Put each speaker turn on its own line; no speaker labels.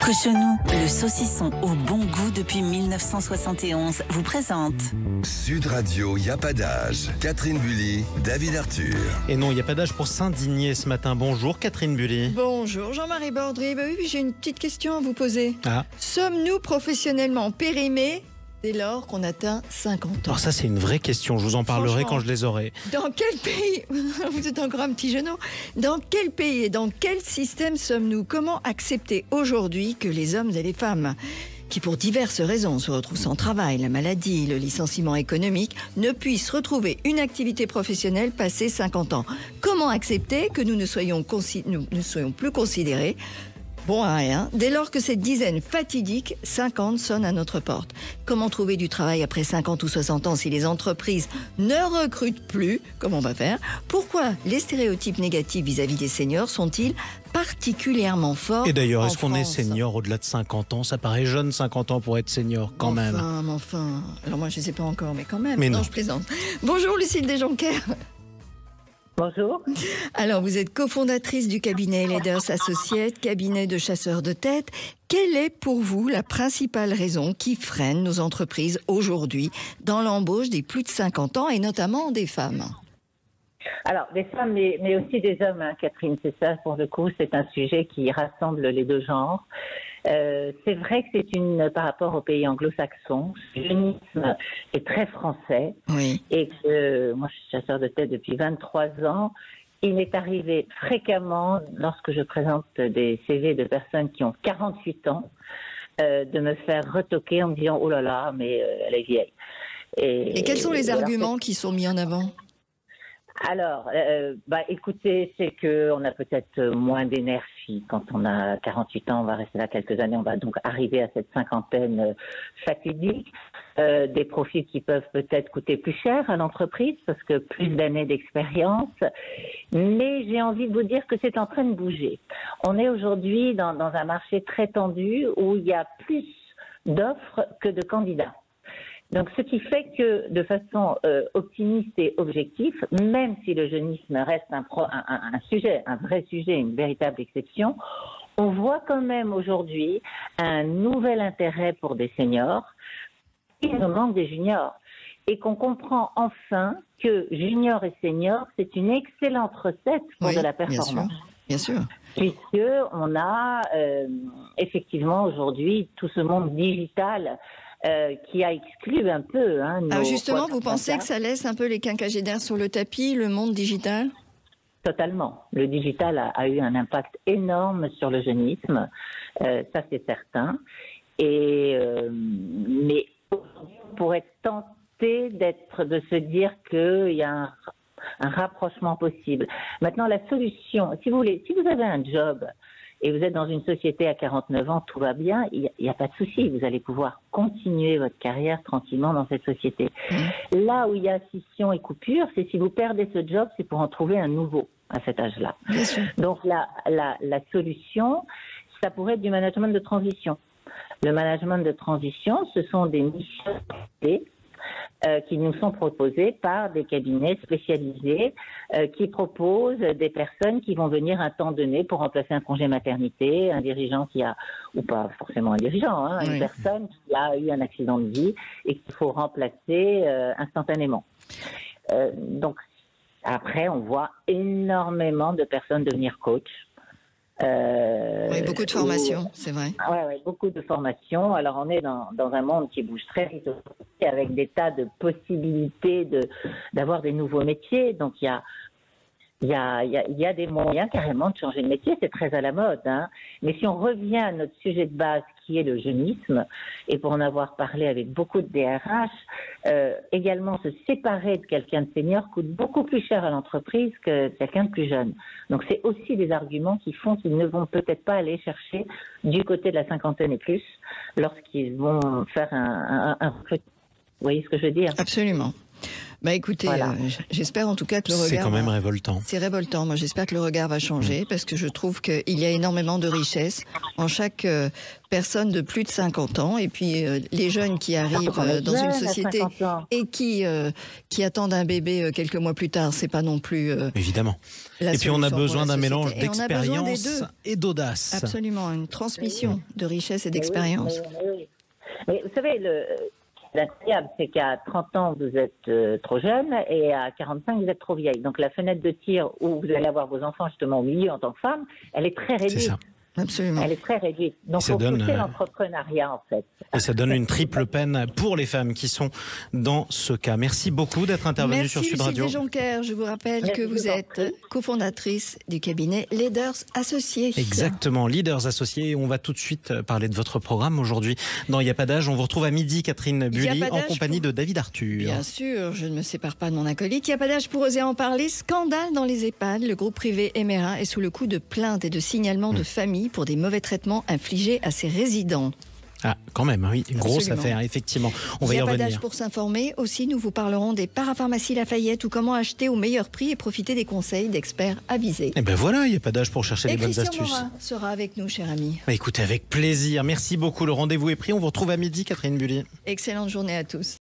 Cochonou, le saucisson au bon goût depuis 1971, vous présente
Sud Radio, y a pas d'âge. Catherine Bully, David Arthur.
Et non, il n'y a pas d'âge pour s'indigner ce matin. Bonjour Catherine Bully.
Bonjour Jean-Marie Bordry. Oui, j'ai une petite question à vous poser.
Ah.
Sommes-nous professionnellement périmés dès lors qu'on atteint 50 ans?
Alors ça, c'est une vraie question. Je vous en parlerai quand je les aurai.
Dans quel pays, vous êtes encore un petit genou, dans quel pays et dans quel système sommes-nous? Comment accepter aujourd'hui que les hommes et les femmes qui pour diverses raisons se retrouvent sans travail, la maladie, le licenciement économique, ne puissent retrouver une activité professionnelle passé 50 ans? Comment accepter que nous ne soyons plus considérés bon à rien, dès lors que cette dizaine fatidique, 50, sonne à notre porte? Comment trouver du travail après 50 ou 60 ans si les entreprises ne recrutent plus? Comment on va faire? Pourquoi les stéréotypes négatifs vis-à-vis des seniors sont-ils particulièrement forts?
Et d'ailleurs, est-ce qu'on est
France
senior au-delà de 50 ans? Ça paraît jeune, 50 ans pour être senior, quand même.
Enfin. Alors moi, je ne sais pas encore, mais quand même.
Mais non,
je plaisante. Bonjour Lucille Desjonquers.
Bonjour.
Alors, vous êtes cofondatrice du cabinet Leaders Associates, cabinet de chasseurs de tête. Quelle est pour vous la principale raison qui freine nos entreprises aujourd'hui dans l'embauche des plus de 50 ans et notamment des femmes?
Alors, des femmes, mais aussi des hommes, hein, Catherine, c'est ça, pour le coup, c'est un sujet qui rassemble les deux genres. C'est vrai que c'est par rapport aux pays anglo-saxons, le jeunisme est très français.
Oui.
Et que moi, je suis chasseur de tête depuis 23 ans. Il m'est arrivé fréquemment, lorsque je présente des CV de personnes qui ont 48 ans, de me faire retoquer en me disant « Oh là là, mais elle est vieille ».
Et quels sont les arguments qui sont mis en avant?
Alors, écoutez, c'est qu'on a peut-être moins d'énergie quand on a 48 ans. On va rester là quelques années. On va donc arriver à cette cinquantaine fatidique. Des profils qui peuvent peut-être coûter plus cher à l'entreprise parce que plus d'années d'expérience. Mais j'ai envie de vous dire que c'est en train de bouger. On est aujourd'hui dans un marché très tendu où il y a plus d'offres que de candidats. Donc, ce qui fait que, de façon optimiste et objective, même si le jeunisme reste un vrai sujet, une véritable exception, on voit quand même aujourd'hui un nouvel intérêt pour des seniors. Il nous manque des juniors. Et qu'on comprend enfin que junior et senior, c'est une excellente recette pour de la performance.
Bien sûr.
Puisqu'on a effectivement aujourd'hui tout ce monde digital qui a exclu un peu.
Justement, vous pensez que ça laisse un peu les quinquagénaires sur le tapis, le monde digital? Totalement.
Le digital a eu un impact énorme sur le jeunisme, ça c'est certain. Mais on pourrait tenter de se dire qu'il y a un rapprochement possible. Maintenant, la solution, si vous avez un job et vous êtes dans une société à 49 ans, tout va bien, il n'y a pas de souci. Vous allez pouvoir continuer votre carrière tranquillement dans cette société. Là où il y a scission et coupure, c'est si vous perdez ce job, c'est pour en trouver un nouveau à cet âge-là. Donc la solution, ça pourrait être du management de transition. Le management de transition, ce sont des missions qui nous sont proposées par des cabinets spécialisés qui proposent des personnes qui vont venir un temps donné pour remplacer un congé maternité, un dirigeant ou pas forcément un dirigeant, une personne qui a eu un accident de vie et qu'il faut remplacer instantanément. Donc après, on voit énormément de personnes devenir coach.
Oui, beaucoup de formations, c'est vrai.
Oui, beaucoup de formations. Alors, on est dans un monde qui bouge très vite avec des tas de possibilités d'avoir des nouveaux métiers. Donc, il y a des moyens carrément de changer de métier. C'est très à la mode. Mais si on revient à notre sujet de base, qui est le jeunisme, et pour en avoir parlé avec beaucoup de DRH, également se séparer de quelqu'un de senior coûte beaucoup plus cher à l'entreprise que quelqu'un de plus jeune. Donc c'est aussi des arguments qui font qu'ils ne vont peut-être pas aller chercher du côté de la cinquantaine et plus lorsqu'ils vont faire un recrutement. Vous voyez ce que je veux dire?
Absolument. Bah écoutez,
Voilà.
j'espère en tout cas que le regard...
C'est quand même révoltant.
C'est révoltant. Moi, j'espère que le regard va changer parce que je trouve qu'il y a énormément de richesse en chaque personne de plus de 50 ans. Et puis, les jeunes qui arrivent dans une société et qui attendent un bébé quelques mois plus tard, c'est pas non plus...
Évidemment.
la
Et puis on a
solution
besoin
pour la
d'un
société.
mélange
Et on a besoin des
d'expérience
deux.
et d'audace.
Absolument, une transmission de richesse et d'expérience.
Oui. Mais vous savez, l'incroyable, c'est qu'à 30 ans, vous êtes trop jeune et à 45, vous êtes trop vieille. Donc la fenêtre de tir où vous allez avoir vos enfants justement au milieu en tant que femme, elle est très réduite.
C'est ça.
Absolument.
Elle est très réduite. Donc
ça
il faut
donne,
pousser l'entrepreneuriat en fait.
Et ça donne une triple peine pour les femmes qui sont dans ce cas. Merci beaucoup d'être intervenue
Merci
sur Sud Radio.
Lucille Jonker. Je vous rappelle
Merci,
que vous
je vous en
êtes
prie.
cofondatrice du cabinet Leaders Associés.
Exactement, Leaders Associés. On va tout de suite parler de votre programme aujourd'hui dans Il n'y a pas d'âge. On vous retrouve à midi, Catherine
Il y a
Bully,
pas
en
d'âge
compagnie
pour-
de David Arthur.
Bien sûr, je ne me sépare pas de mon acolyte. Il n'y a pas d'âge pour oser en parler. Scandale dans les EHPAD. Le groupe privé Emera est sous le coup de plaintes et de signalements de familles pour des mauvais traitements infligés à ses résidents.
Ah, quand même, oui, une grosse
Absolument.
affaire, effectivement. On va
Il
y
n'y a pas
revenir.
d'âge pour s'informer. Aussi, nous vous parlerons des parapharmacies Lafayette ou comment acheter au meilleur prix et profiter des conseils d'experts avisés.
Eh ben voilà, il n'y a pas d'âge pour chercher
Et
les bonnes
Christian
astuces.
Morin sera avec nous, cher ami.
Bah, écoutez, avec plaisir. Merci beaucoup. Le rendez-vous est pris. On vous retrouve à midi, Catherine Bully.
Excellente journée à tous.